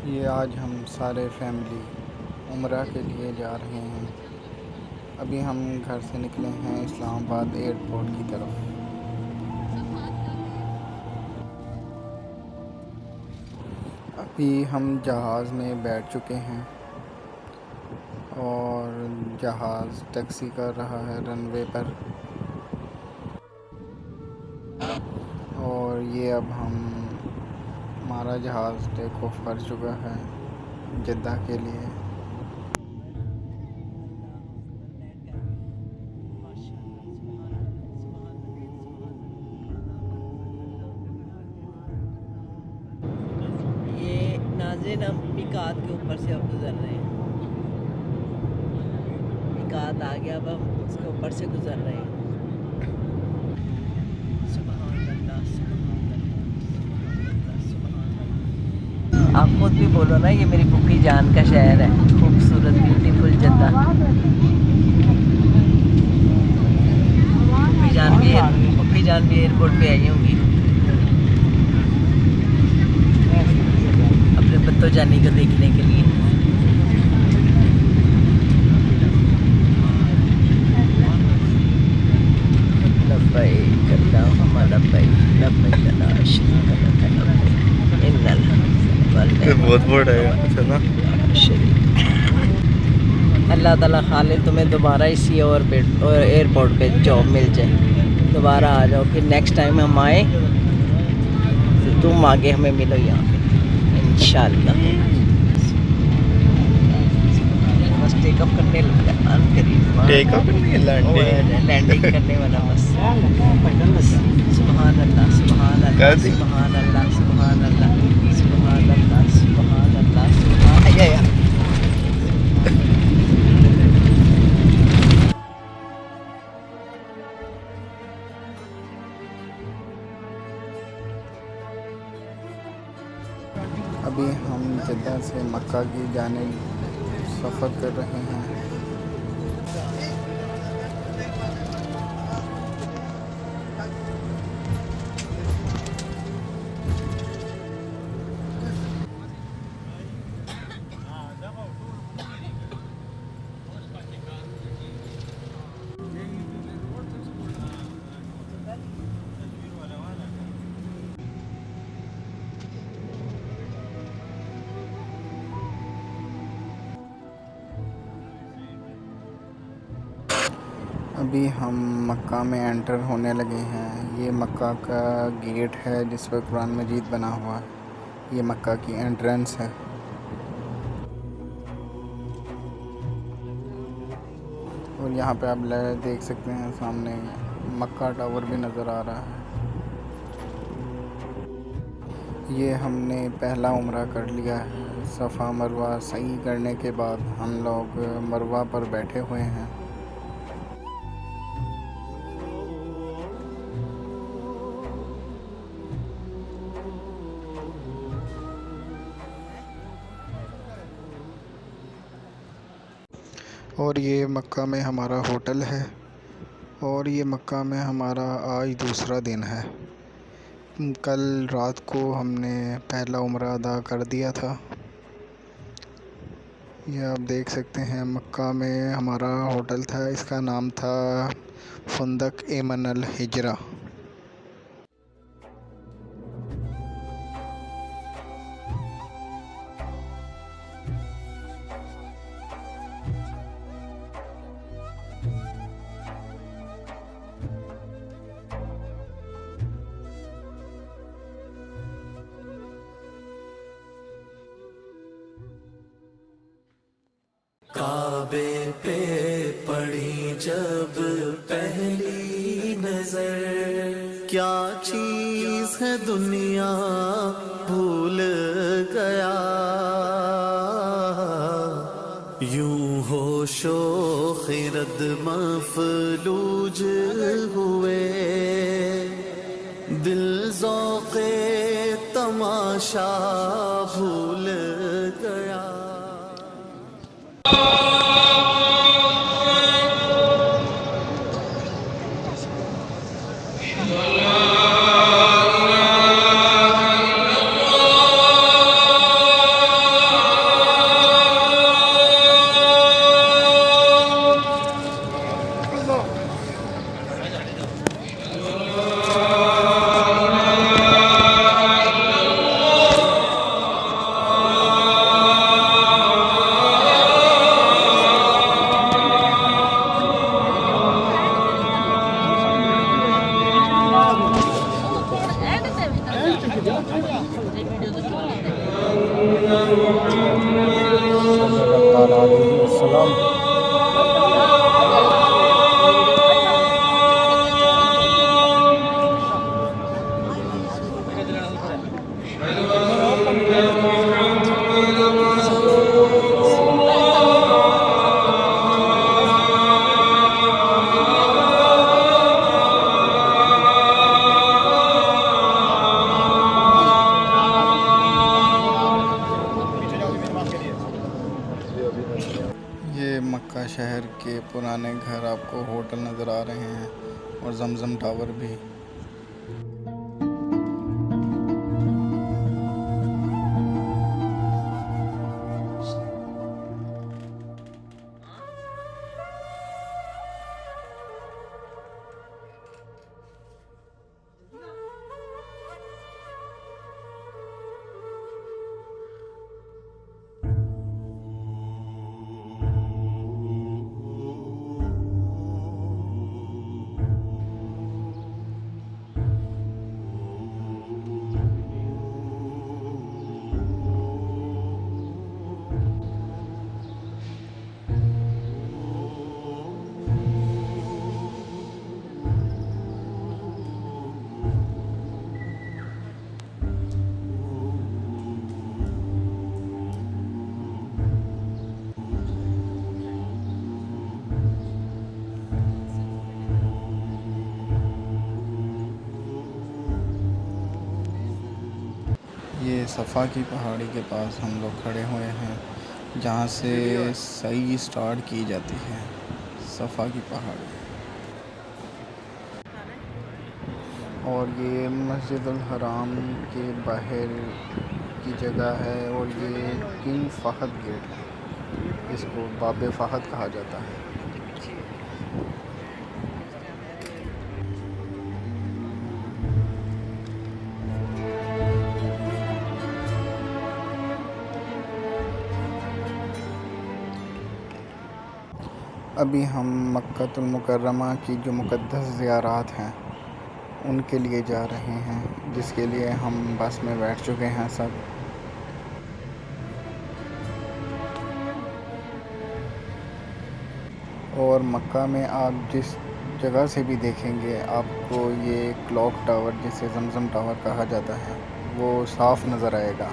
ये आज हम सारे फैमिली उम्रा के लिए जा रहे हैं। अभी हम घर से निकले हैं इस्लामाबाद एयरपोर्ट की तरफ। अभी हम जहाज़ में बैठ चुके हैं और जहाज़ टैक्सी कर रहा है रनवे पर। और ये अब हमारा जहाज़ टेक ऑफ कर चुका है जद्दा के लिए। ये नाज़रीन हम मिकात के ऊपर से अब गुज़र रहे हैं। मिकात आ गया, अब हम उसके ऊपर से गुज़र रहे हैं। सुभान अल्लाह, सुभान अल्लाह, सुभान अल्लाह। आप खुद भी बोलो ना, ये मेरी फूफी जान का शहर है, खूबसूरत ब्यूटीफुल जद्दा। फूफी जान भी एयरपोर्ट पे आई होंगी अपने बत्तो जानी को देखने के लिए। लब्बैक अल्लाहुम्मा लब्बैक, लब्बैक ला शरीका लक लब्बैक, इन्नल हम्द वल बहुत बड़ा है चला। अल्लाह ताला खाले तुम्हें दोबारा इसी और एयरपोर्ट पे जॉब मिल जाए, दोबारा आ जाओ, फिर नेक्स्ट टाइम हम आए तो तुम आगे हमें मिलो यहाँ पे इंशाल्लाह। बस टेक ऑफ करने लगा, टेक ऑफ नहीं, लैंडिंग करने वाला बस। सुभान अल्लाह, सुभान अल्लाह, सुभान अल्लाह, सुभान अल्लाह, सुभान अल्लाह, सुभान अल्लाह, सुभान अल्लाह। अभी हम जद्दा से मक्का की जानिब सफ़र कर रहे हैं। अभी हम मक्का में एंटर होने लगे हैं। ये मक्का का गेट है जिस पर कुरान मजीद बना हुआ है। ये मक्का की एंट्रेंस है। और यहाँ पे आप देख सकते हैं सामने मक्का टावर भी नज़र आ रहा है। ये हमने पहला उम्रा कर लिया है। सफ़ा मरवा सही करने के बाद हम लोग मरवा पर बैठे हुए हैं। और ये मक्का में हमारा होटल है और ये मक्का में हमारा आज दूसरा दिन है। कल रात को हमने पहला उम्रा अदा कर दिया था। ये आप देख सकते हैं मक्का में हमारा होटल था, इसका नाम था फंदक एमन अल हिजरा। काबे पे पड़ी जब पहली नजर, क्या चीज है दुनिया भूल गया, यूं होशो खिरद मफलूज हुए, दिल ज़ौक़े तमाशा भूल गया। सल्लल्लाहु अलैहि वसल्लम। ये मक्का शहर के पुराने घर आपको होटल नज़र आ रहे हैं और जमजम टावर भी। ये सफ़ा की पहाड़ी के पास हम लोग खड़े हुए हैं, जहाँ से सही स्टार्ट की जाती है सफ़ा की पहाड़ी। और ये मस्जिदुल हराम के बाहर की जगह है और ये किंग फ़हद गेट है, इसको बाब फ़हद कहा जाता है। अभी हम मक्कातुल मुकर्रमा की जो मुक़द्दस ज़ियारात हैं उनके लिए जा रहे हैं, जिसके लिए हम बस में बैठ चुके हैं सब। और मक्का में आप जिस जगह से भी देखेंगे आपको ये क्लॉक टावर, जिसे जमजम टावर कहा जाता है, वो साफ़ नज़र आएगा।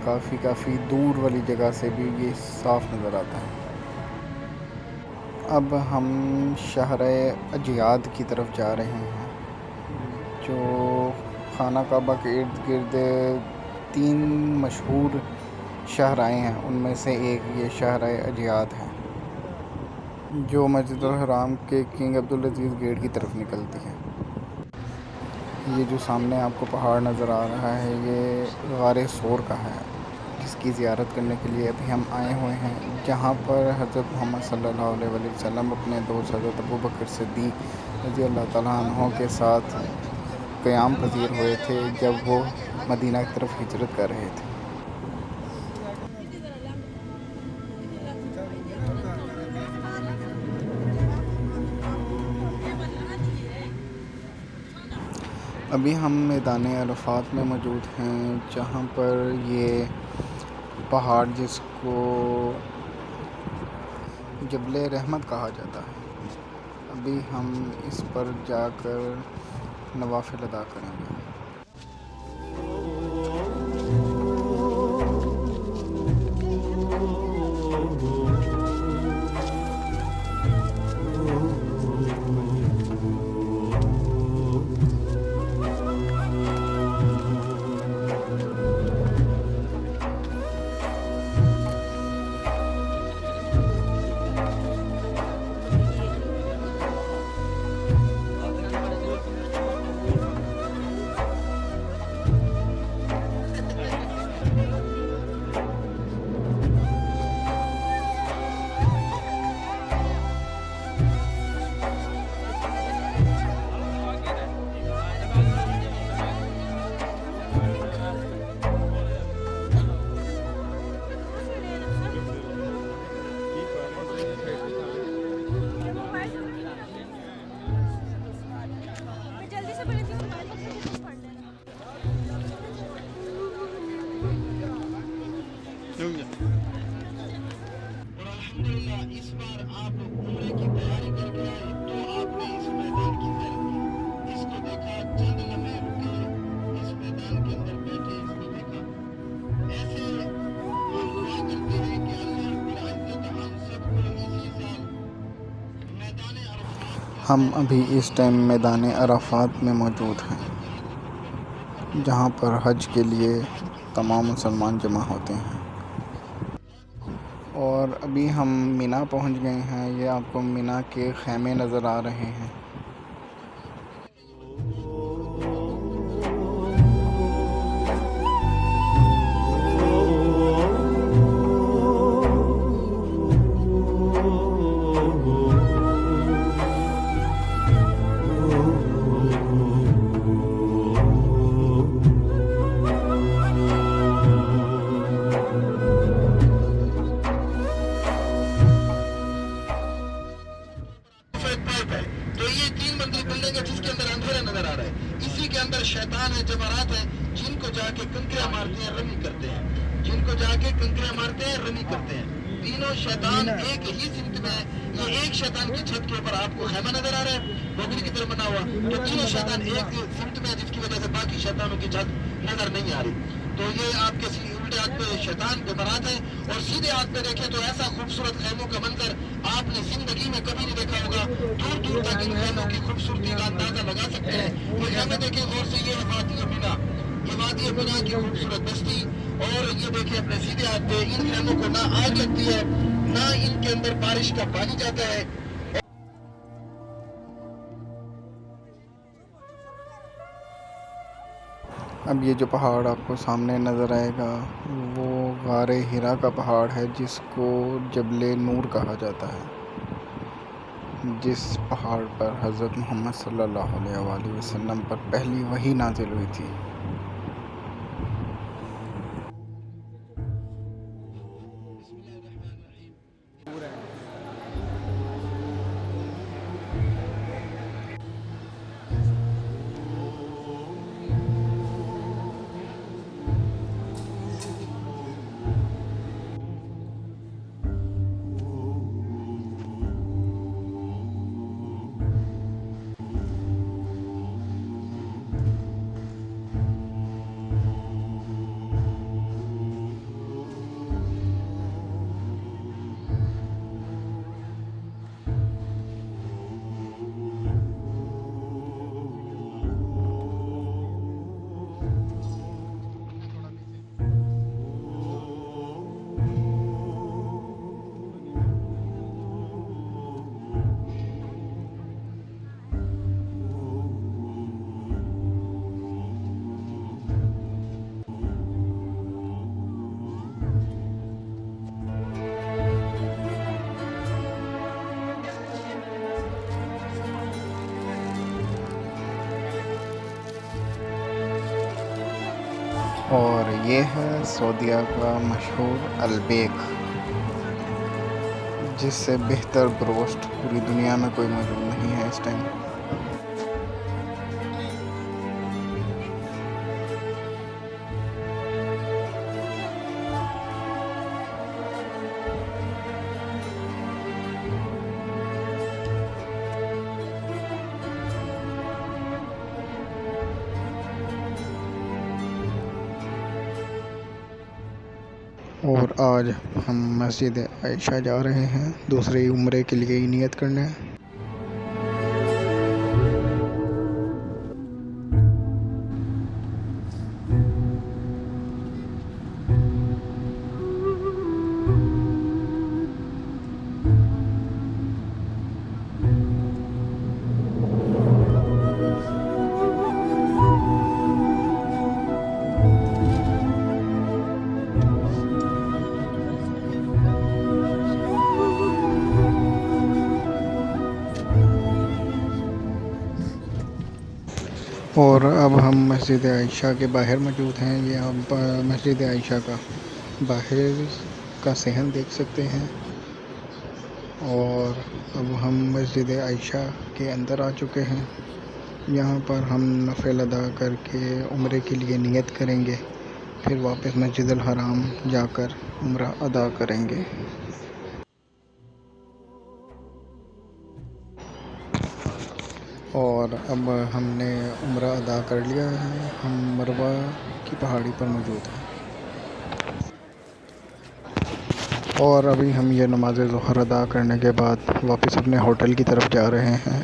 काफ़ी दूर वाली जगह से भी ये साफ़ नज़र आता है। अब हम शहर अजियाद की तरफ जा रहे हैं, जो खाना काबा के इर्द गिर्द 3 मशहूर शाहराएँ हैं, उनमें से एक ये शहर अजियाद है, जो मस्जिदुल हराम के किंग अब्दुल अज़ीज़ गेट की तरफ निकलती है। ये जो सामने आपको पहाड़ नज़र आ रहा है, ये गारे सोर का है, जिसकी ज़ियारत करने के लिए अभी हम आए हुए हैं, जहाँ पर हज़रत मोहम्मद सल्लल्लाहु अलैहि वसल्लम अपने दोस्त हज़रत अबू बकर सिद्दीक़ रज़ी अल्लाह तआला अन्हु के साथ क़याम पज़ीर हुए थे जब वो मदीना की तरफ हिजरत कर रहे थे। अभी हम मैदान अरफ़ात में मौजूद हैं, जहाँ पर ये पहाड़ जिसको जबल रहमत कहा जाता है, अभी हम इस पर जाकर नवाफ़िल अदा करेंगे। और अल्हम्दुलिल्लाह इस बार आप उम्रे की तैयारी करके आए तो आपने इस मैदान की सैर की, इसको देखा, चंद लम्हे रुके इस मैदान के अंदर बैठे, इसको देखा। ऐसे हम दुआ करते हैं कि अल्लाह रब्बुल इज्जत हम सबको इसी साल मैदान अरफात हम अभी इस टाइम मैदान अराफात में मौजूद हैं, जहाँ पर हज के लिए तमाम मुसलमान जमा होते हैं। और अभी हम मिना पहुँच गए हैं। ये आपको मिना के खैमे नज़र आ रहे हैं। तो ये 3 मंजिल बिल्डिंग है जिसके अंदर अंधेरा नजर आ रहा है। इसी के अंदर शैतान है, जमारात है, जिनको जाके कंकरियां मारते हैं, रमी करते हैं, जिनको जाके कंकरियां मारते हैं, रमी करते हैं। तीनों शैतान एक ही सिमत में है। ये एक शैतान की छत के ऊपर आपको खैमा नजर आ रहा है, बोगरी की तरह बना हुआ। तो तीनों शैतान एक सिमत में है, जिसकी वजह से बाकी शैतानों की छत नजर नहीं आ रही। तो ये आपके उल्टे हाथ पे शैतान जमारात है, और सीधे हाथ पे देखें तो ऐसा खूबसूरत खैमों का मंजर आपने जिंदगी में कभी नहीं देखा होगा। दूर दूर तक इन खैमों की खूबसूरती का अंदाजा लगा सकते हैं। ये खैमे देखें और से, ये वादी मीना, ये वादी मीना की खूबसूरत बस्ती। और ये देखें अपने सीधे हाथ पे इन खैमों को ना आग लगती है, ना इनके अंदर बारिश का पानी जाता है। अब ये जो पहाड़ आपको सामने नज़र आएगा वो गारे हिरा का पहाड़ है, जिसको जबले नूर कहा जाता है, जिस पहाड़ पर हज़रत मोहम्मद सल्लल्लाहु अलैहि वसल्लम पर पहली वही नाजिल हुई थी। और ये है सऊदीया का मशहूर अलबेक, जिससे बेहतर ब्रोस्ट पूरी दुनिया में कोई मौजूद नहीं है इस टाइम। और आज हम मस्जिद आयशा जा रहे हैं दूसरे उम्रे के लिए नियत करने। और अब हम मस्जिद आयशा के बाहर मौजूद हैं। ये आप मस्जिद आयशा का बाहर का सहन देख सकते हैं। और अब हम मस्जिद आयशा के अंदर आ चुके हैं। यहाँ पर हम नफल अदा करके उम्रे के लिए नियत करेंगे। फिर वापस मस्जिदुल हराम जाकर उम्रा अदा करेंगे। और अब हमने उम्रा अदा कर लिया है। हम मरवा की पहाड़ी पर मौजूद हैं और अभी हम ये नमाज ज़ोहर अदा करने के बाद वापस अपने होटल की तरफ जा रहे हैं।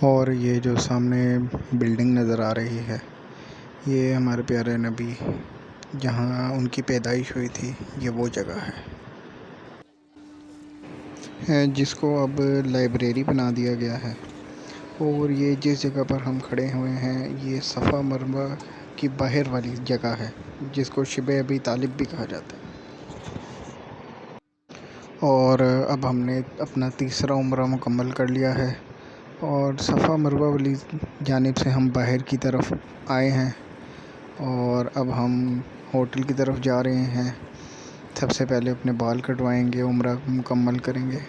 और ये जो सामने बिल्डिंग नज़र आ रही है, ये हमारे प्यारे नबी जहाँ उनकी पैदाइश हुई थी, ये वो जगह है जिसको अब लाइब्रेरी बना दिया गया है। और ये जिस जगह पर हम खड़े हुए हैं, ये सफ़ा मरवा की बाहर वाली जगह है जिसको शिबे अबी तालिब भी कहा जाता है। और अब हमने अपना तीसरा उम्रा मुकम्मल कर लिया है और सफ़ा मरवा वाली जानिब से हम बाहर की तरफ आए हैं और अब हम होटल की तरफ जा रहे हैं। सबसे पहले अपने बाल कटवाएंगे, उम्रा मुकम्मल करेंगे।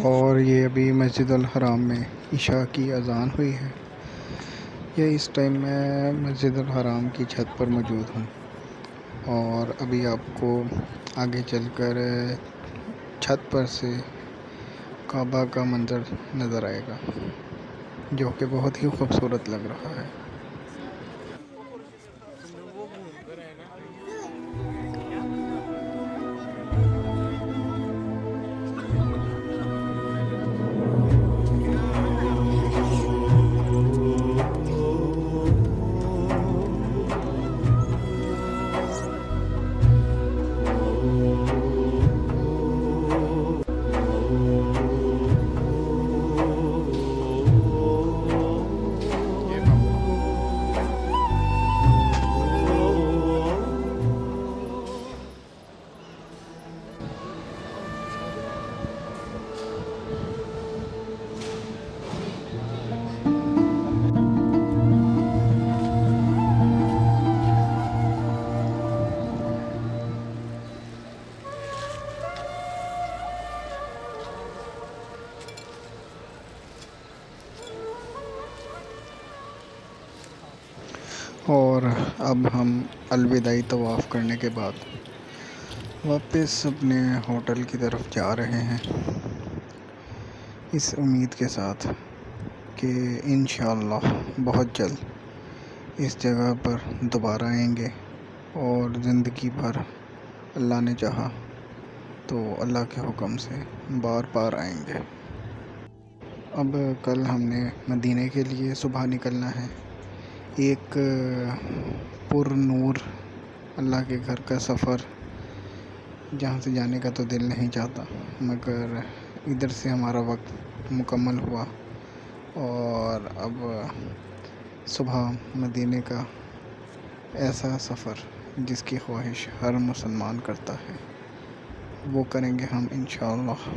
और ये अभी मस्जिद अल हराम में इशा की अज़ान हुई है। ये इस टाइम मैं मस्जिद अल हराम की छत पर मौजूद हूँ और अभी आपको आगे चलकर छत पर से काबा का मंज़र नज़र आएगा, जो कि बहुत ही खूबसूरत लग रहा है। और अब हम अलविदाई तवाफ़ करने के बाद वापस अपने होटल की तरफ जा रहे हैं, इस उम्मीद के साथ कि इंशाअल्लाह बहुत जल्द इस जगह पर दोबारा आएंगे और ज़िंदगी भर अल्लाह ने चाहा तो अल्लाह के हुक्म से बार बार आएंगे। अब कल हमने मदीने के लिए सुबह निकलना है। एक पुरनूर अल्लाह के घर का सफ़र, जहाँ से जाने का तो दिल नहीं चाहता, मगर इधर से हमारा वक्त मुकम्मल हुआ और अब सुबह मदीने का ऐसा सफ़र जिसकी ख्वाहिश हर मुसलमान करता है, वो करेंगे हम इंशाअल्लाह।